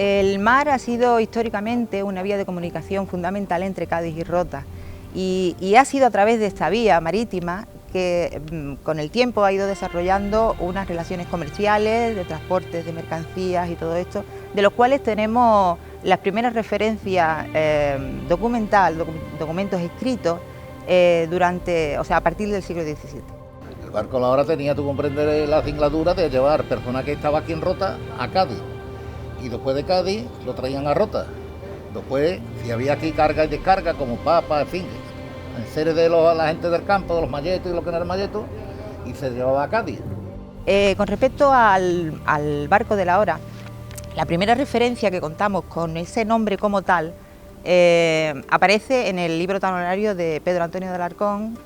El mar ha sido históricamente una vía de comunicación fundamental entre Cádiz y Rota y ha sido a través de esta vía marítima que con el tiempo ha ido desarrollando unas relaciones comerciales, de transportes de mercancías y todo esto, de los cuales tenemos las primeras referencias documentos escritos a partir del siglo XVII. El barco La Hora tenía, tú comprender, la singladura de llevar personas que estaban aquí en Rota a Cádiz, y después de Cádiz lo traían a Rota. Después, si había aquí carga y descarga, como papas, en fin, en serie de la gente del campo, de los malletos y lo que no era malleto, y se llevaba a Cádiz. Con respecto al barco de La Hora, la primera referencia que contamos con ese nombre como tal aparece en el libro talonario de Pedro Antonio de Alarcón,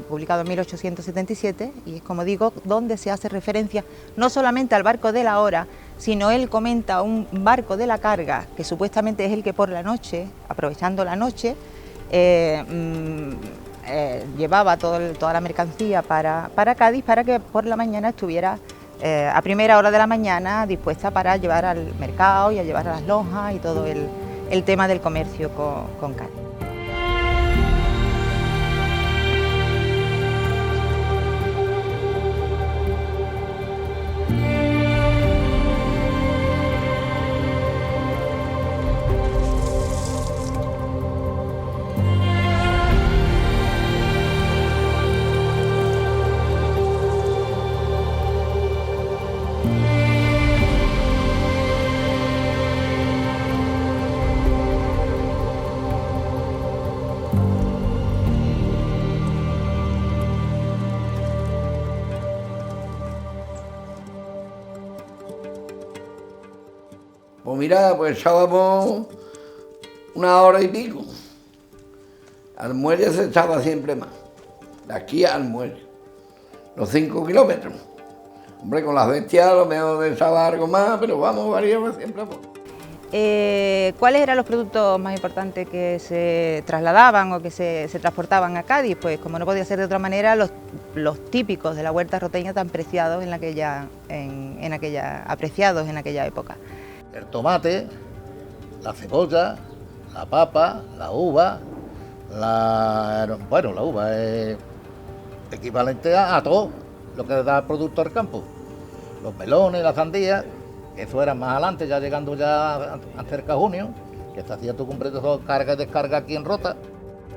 publicado en 1877, y es, como digo, donde se hace referencia no solamente al barco de La Hora, sino él comenta un barco de la carga, que supuestamente es el que por la noche, aprovechando la noche, llevaba toda la mercancía para Cádiz, para que por la mañana estuviera a primera hora de la mañana dispuesta para llevar al mercado y a llevar a las lonjas y todo el tema del comercio con Cádiz. Pues mira, pues echábamos 1 hora y pico. Al muelle se echaba siempre más, de aquí al muelle, los 5 kilómetros. Hombre, con las bestias a lo mejor echaba algo más, pero vamos, variaba siempre. ¿Cuáles eran los productos más importantes que se trasladaban o que se transportaban a Cádiz? Pues como no podía ser de otra manera, los típicos de la huerta roteña tan preciados apreciados en aquella época. El tomate, la cebolla, la papa, la uva, la uva es equivalente a todo lo que da producto al campo. Los melones, las sandías, eso era más adelante, ya llegando ya a cerca de junio, que se hacía tu completo carga y descarga aquí en Rota.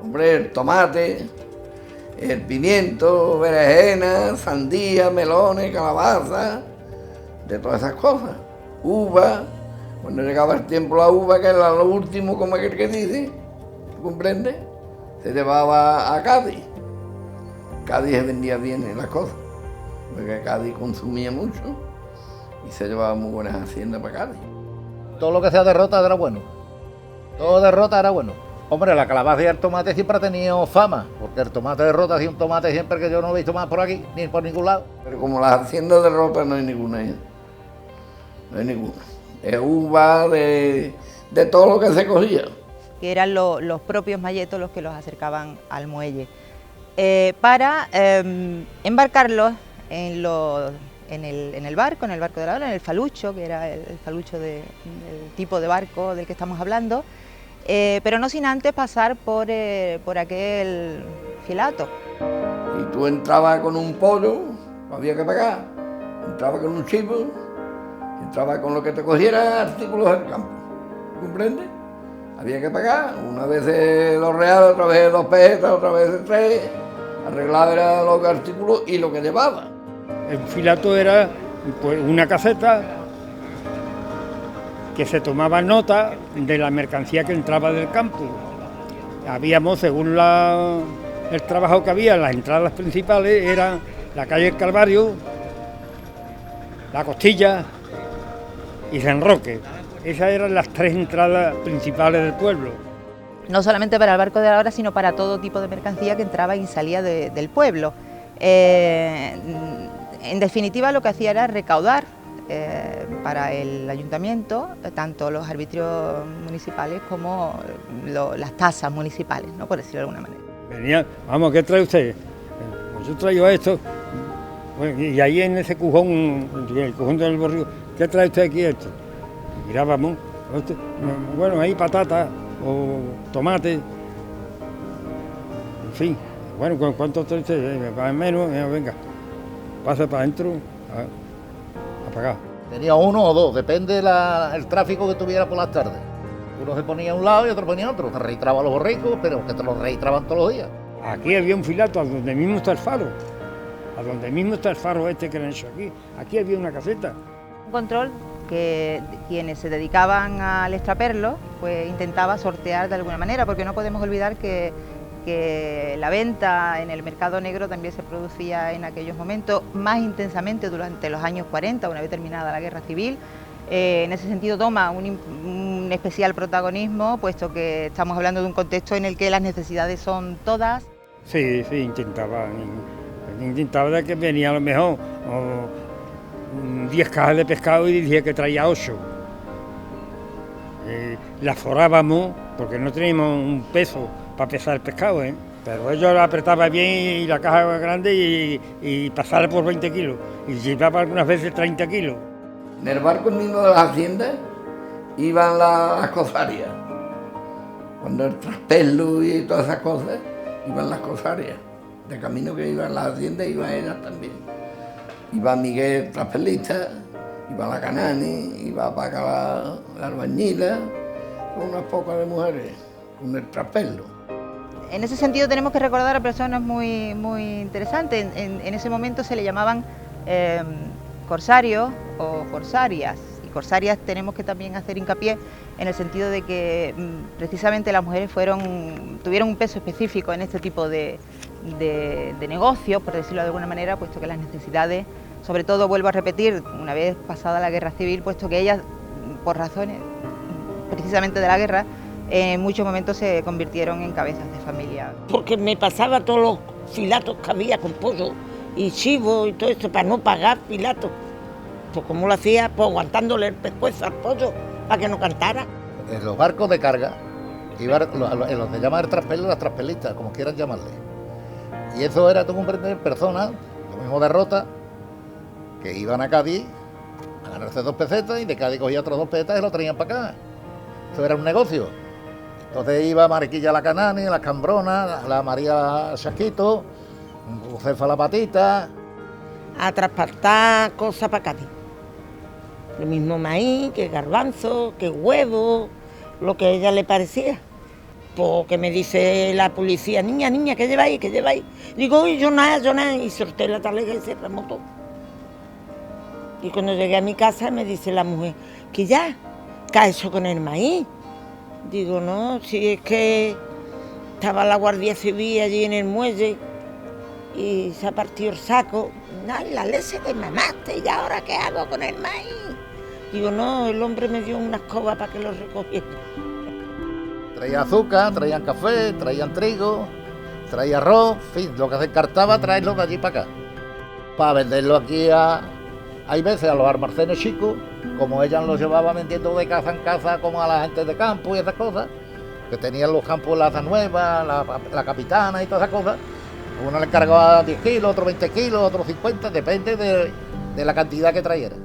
Hombre, el tomate, el pimiento, berenjena, sandía, melones, calabaza, de todas esas cosas. Uva, cuando llegaba el tiempo la uva, que era lo último, como aquel que dice, ¿tú comprendes? Se llevaba a Cádiz. Cádiz se vendía bien en las cosas, porque Cádiz consumía mucho y se llevaba muy buenas haciendas para Cádiz. Todo lo que sea de Rota era bueno, todo de Rota era bueno. Hombre, la calabaza y el tomate siempre ha tenido fama, porque el tomate de Rota ha sido un tomate siempre que yo no he visto más por aquí, ni por ningún lado. Pero como las haciendas de Rota no hay ninguna, no hay ninguna. De uva, de todo lo que se cogía. Que eran los propios malletos los que los acercaban al muelle. Para embarcarlos en el barco de La Hora, en el falucho, que era el falucho del tipo de barco del que estamos hablando, pero no sin antes pasar por aquel filato. Y tú entrabas con un pollo, había que pagar, entrabas con un chivo, entrabas con lo que te cogiera artículos del campo, ¿comprendes? Había que pagar, una vez de 2 reales, otra vez de 2 pesetas, otra vez de 3, arreglar era los artículos y lo que llevaba. El filato era pues, una caseta que se tomaba nota de la mercancía que entraba del campo. Habíamos, según el trabajo que había, las entradas principales eran la calle del Calvario, la Costilla y San Roque. Esas eran las 3 entradas principales del pueblo. No solamente para el barco de La Hora, sino para todo tipo de mercancía que entraba y salía del pueblo. En definitiva, lo que hacía era recaudar para el ayuntamiento tanto los arbitrios municipales como las tasas municipales, ¿no? Por decirlo de alguna manera. Venía, vamos, ¿qué trae usted? Pues yo traigo esto. Bueno, y ahí en ese cujón, el cujón del borrico, ¿qué trae usted aquí esto? Y mirábamos, Bueno, hay patatas o tomates, en fin. Bueno, ¿cuántos te va menos? Venga, pasa para adentro, a pagar. Tenía uno o dos, depende el tráfico que tuviera por las tardes. Uno se ponía a un lado y otro ponía a otro. Te registraba los borricos, pero que te los registraban todos los días. Aquí había un filato, a donde mismo está el faro. A donde mismo está el faro este que han hecho aquí. Aquí había una caseta. Un control que quienes se dedicaban al extraperlo, pues intentaba sortear de alguna manera, porque no podemos olvidar que la venta en el mercado negro también se producía en aquellos momentos más intensamente durante los años 40, una vez terminada la guerra civil. En ese sentido toma un especial protagonismo, puesto que estamos hablando de un contexto en el que las necesidades son todas. Sí, intentaba de que venía a lo mejor 10 cajas de pescado y decía que traía 8. Las forábamos porque no teníamos un peso para pesar el pescado, pero ellos la apretaban bien y la caja era grande y pasaba por 20 kilos y llevaba algunas veces 30 kilos. En el barco mismo de las haciendas iban las cosarias. Cuando el traspelo y todas esas cosas, iban las cosarias. De camino que iban las haciendas, iban ellas también. Iba Miguel traspelista, iba la Canani, iba Paca la albañila, con unas pocas de mujeres, con el traspelo. En ese sentido tenemos que recordar a personas muy interesantes. En ese momento se le llamaban corsarios o corsarias. Y corsarias tenemos que también hacer hincapié en el sentido de que precisamente las mujeres tuvieron un peso específico en este tipo de negocios, por decirlo de alguna manera, puesto que las necesidades, sobre todo vuelvo a repetir, una vez pasada la guerra civil, puesto que ellas, por razones precisamente de la guerra, en muchos momentos se convirtieron en cabezas de familia. Porque me pasaba todos los filatos que había con pollo y chivo y todo esto para no pagar filatos. Pues ¿cómo lo hacía? Pues aguantándole el pescuezo al pollo para que no cantara. En los barcos de carga, iban los que llaman el traspelo, las traspelistas, como quieran llamarle. Y eso era, tú comprender, personas, lo mismo de Rota, que iban a Cádiz a ganarse 2 pesetas y de Cádiz cogía otros 2 pesetas y lo traían para acá. Eso era un negocio. Entonces iba Mariquilla la Canani, la Cambrona, la María Chasquito, Josefa la Patita. A transportar cosas para Cádiz. Lo mismo maíz, que garbanzo, que huevo, lo que a ella le parecía. Porque me dice la policía, niña, ¿qué lleváis? Digo, yo nada, y solté la talega y se remotó. Y cuando llegué a mi casa me dice la mujer, que ya, ¿qué ha hecho con el maíz? Digo, no, si es que estaba la Guardia Civil allí en el muelle y se ha partido el saco. Ay, la leche que me mamaste, ¿y ahora qué hago con el maíz? Digo, no, el hombre me dio una escoba para que lo recogiera. Traía azúcar, traían café, traían trigo, traía arroz, en fin, lo que se encartaba traerlo de allí para acá. Para venderlo aquí hay veces a los almacenes chicos, como ella los llevaba vendiendo de casa en casa, como a la gente de campo y esas cosas, que tenían los campos Laza Nueva, la Capitana y todas esas cosas. Uno le encargaba 10 kilos, otro 20 kilos, otro 50, depende de la cantidad que trayera.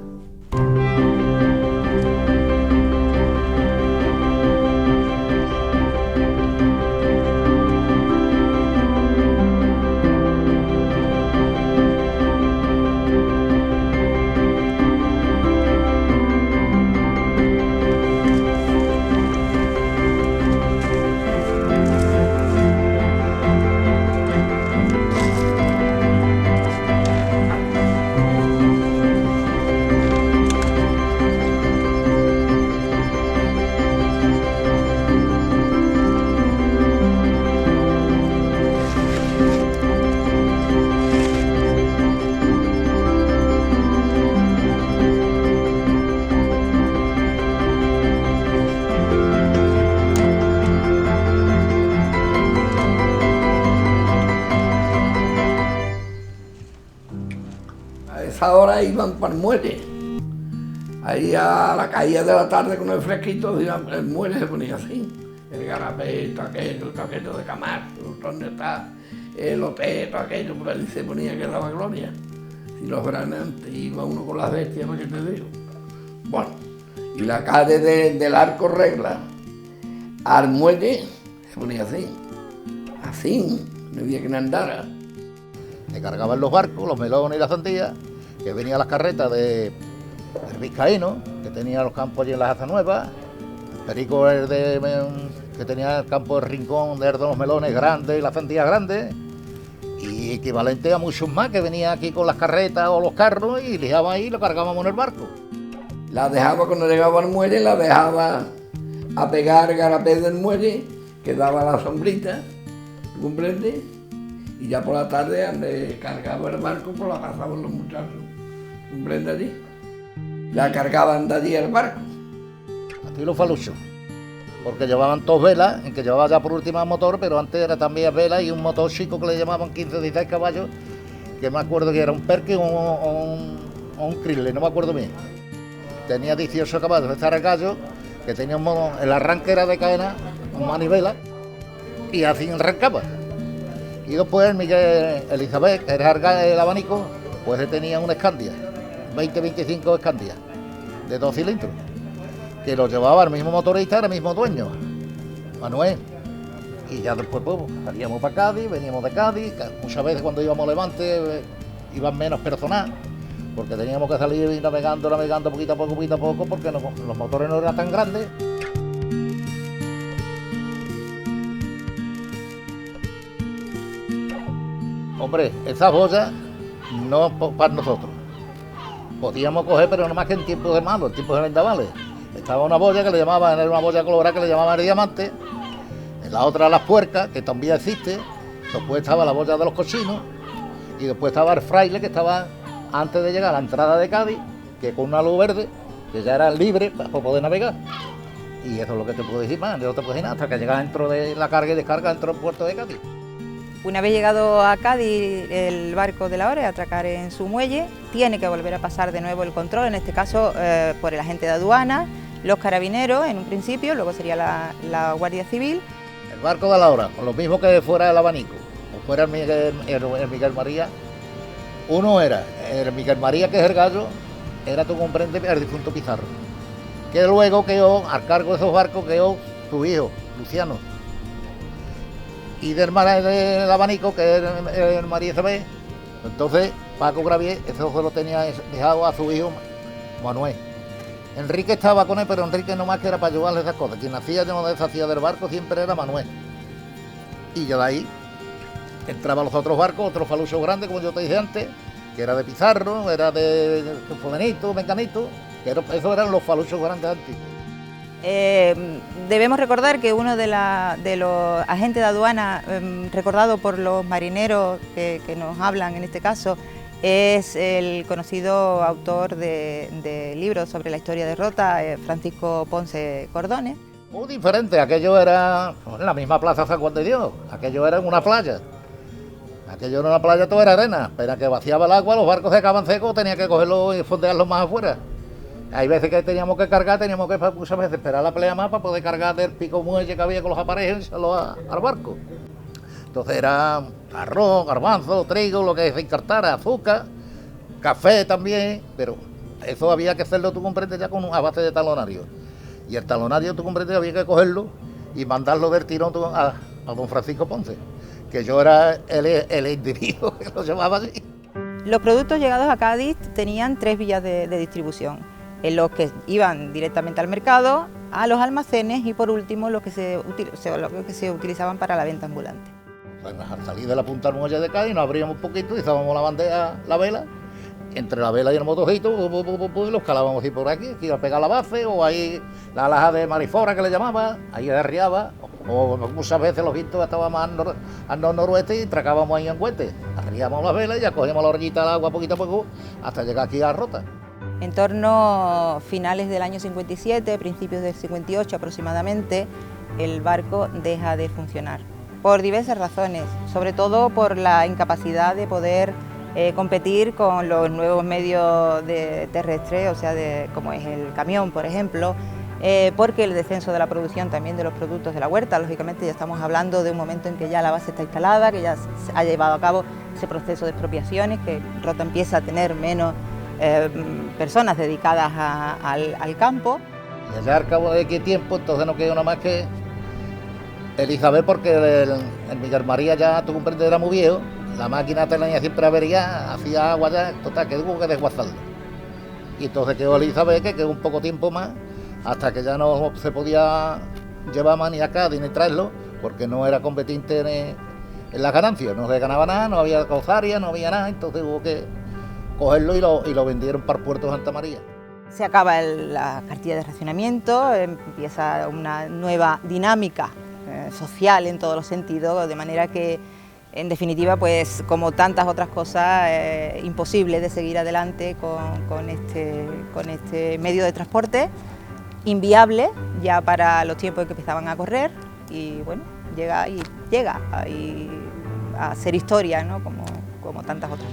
Ahora iban para el muelle. Ahí a la caída de la tarde con el fresquito, el muelle se ponía así. El garapeto, aquello de Camargo, donde está el hotel, aquello, por ahí se ponía que daba gloria. Si los granantes iba uno con las bestias, ¿para qué te digo? Bueno, Y la calle del arco regla al muelle se ponía así, no había quien andara. Se cargaban los barcos, los melones y las sandías, que venían las carretas del vizcaíno, que tenía los campos allí en las Hazas Nuevas, el Perico que tenía el campo del Rincón, de los melones grandes y las sandías grandes, y equivalente a muchos más que venían aquí con las carretas o los carros y lijaban ahí y lo cargábamos en el barco. La dejaba cuando llegaba al muelle, la dejaba a pegar garapé del muelle, que daba la sombrita, ¿tú comprendes? Y ya por la tarde, donde cargaba el barco, pues la pasaban los muchachos, ¿comprendes allí? La cargaban de allí el barco. Así los faluchos, porque llevaban dos velas, en que llevaba ya por última motor, pero antes era también velas y un motor chico que le llamaban 15 16 caballos, que me acuerdo que era un Perkin o un Chrysler, no me acuerdo bien. Tenía 18 caballos, este era el gallo, que tenía el arranque era de cadena, con manivela, y así arrancaba. Y después el Miguel Elizabeth, que era el abanico, pues él tenía una Escandia, 20-25 Escandias, de 2 cilindros, que lo llevaba el mismo motorista, era el mismo dueño, Manuel. Y ya después pues, salíamos para Cádiz, veníamos de Cádiz, muchas veces cuando íbamos a Levante iban menos personal, porque teníamos que salir navegando poquito a poco, porque los motores no eran tan grandes. Hombre, esas boyas no para nosotros. Podíamos coger, pero no más que en tiempos de malo, en tiempos de vendavales. Estaba una boya que le llamaban, era una boya colorada que le llamaban el diamante, en la otra las puercas, que también existe, después estaba la boya de los cochinos, y después estaba el fraile, que estaba antes de llegar a la entrada de Cádiz, que con una luz verde, que ya era libre para poder navegar. Y eso es lo que te puedo decir más, no te puedo decir nada, hasta que llegas dentro de la carga y descarga dentro del puerto de Cádiz. Una vez llegado a Cádiz el barco de la hora, a atracar en su muelle, tiene que volver a pasar de nuevo el control, en este caso por el agente de aduana, los carabineros en un principio, luego sería la Guardia Civil. El barco de la hora, con lo mismo que fuera el abanico, o fuera el Miguel María, uno era el Miguel María, que es el gallo, era, tú comprendes, el difunto Pizarro, que luego quedó, al cargo de esos barcos, quedó su hijo, Luciano. Y del abanico, que es el María Isabel, entonces Paco Gravier, eso se lo tenía dejado a su hijo Manuel. Enrique estaba con él, pero Enrique no más que era para ayudarle esas cosas. Quien hacía, yo no deshacía del barco, siempre era Manuel. Y ya de ahí entraban los otros barcos, otros faluchos grandes, como yo te dije antes, que era de Pizarro, era de Fulanito, Menganito, que esos eran los faluchos grandes antiguos. Debemos recordar que uno de los agentes de aduana, recordado por los marineros que nos hablan en este caso, es el conocido autor de libros sobre la historia de Rota, Francisco Ponce Cordones. Muy diferente, aquello era en la misma plaza San Juan de Dios, aquello era en una playa. Aquello era una playa, todo era arena, pero que vaciaba el agua, los barcos se acaban secos, tenía que cogerlos y fondearlos más afuera. Hay veces que teníamos que cargar, teníamos que muchas veces esperar la pelea más para poder cargar del pico muelle que había con los aparejos al barco. Entonces era arroz, garbanzo, trigo, lo que se encartara, azúcar, café también, pero eso había que hacerlo, tú comprendes, ya a base de talonario. Y el talonario, tú comprendes, había que cogerlo y mandarlo del tirón a don Francisco Ponce, que yo era el individuo que lo llevaba allí. Los productos llegados a Cádiz tenían 3 vías de distribución. En los que iban directamente al mercado, a los almacenes y por último los que se utilizaban para la venta ambulante. Al salir de la punta del muelle de Cádiz nos abríamos un poquito y usábamos la bandeja, la vela, entre la vela y el motorcito, y los calábamos así por aquí, que iba a pegar la base, o ahí la alhaja de marifora que le llamaba, ahí arriaba, o muchas veces los vientos estábamos al noroeste y tracábamos ahí en Huete, arriábamos las velas y ya cogíamos la orillita del agua poquito a poco hasta llegar aquí a Rota. En torno a finales del año 57, principios del 58 aproximadamente, el barco deja de funcionar, por diversas razones, sobre todo por la incapacidad de poder competir con los nuevos medios terrestres, o sea, como es el camión, por ejemplo, porque el descenso de la producción también de los productos de la huerta, lógicamente ya estamos hablando de un momento en que ya la base está instalada, que ya se ha llevado a cabo ese proceso de expropiaciones, que Rota empieza a tener menos personas dedicadas al campo. Y ya al cabo de qué tiempo, entonces no quedó nada más que Elizabeth, porque el Miguel María ya, tú comprendes, era muy viejo, la máquina tenía siempre avería, hacía agua ya, total, que tuvo que desguazarlo. Y entonces quedó Elizabeth, que quedó un poco tiempo más, hasta que ya no se podía llevar más ni a Cádiz ni traerlo, porque no era competente en las ganancias, no se ganaba nada, no había causaria, no había nada, entonces hubo que cogerlo y lo vendieron para el puerto de Santa María. Se acaba la cartilla de racionamiento, empieza una nueva dinámica social en todos los sentidos, de manera que, en definitiva, pues como tantas otras cosas, imposible de seguir adelante con este medio de transporte, inviable ya para los tiempos que empezaban a correr, y bueno, llega a ser historia, ¿no? como tantas otras.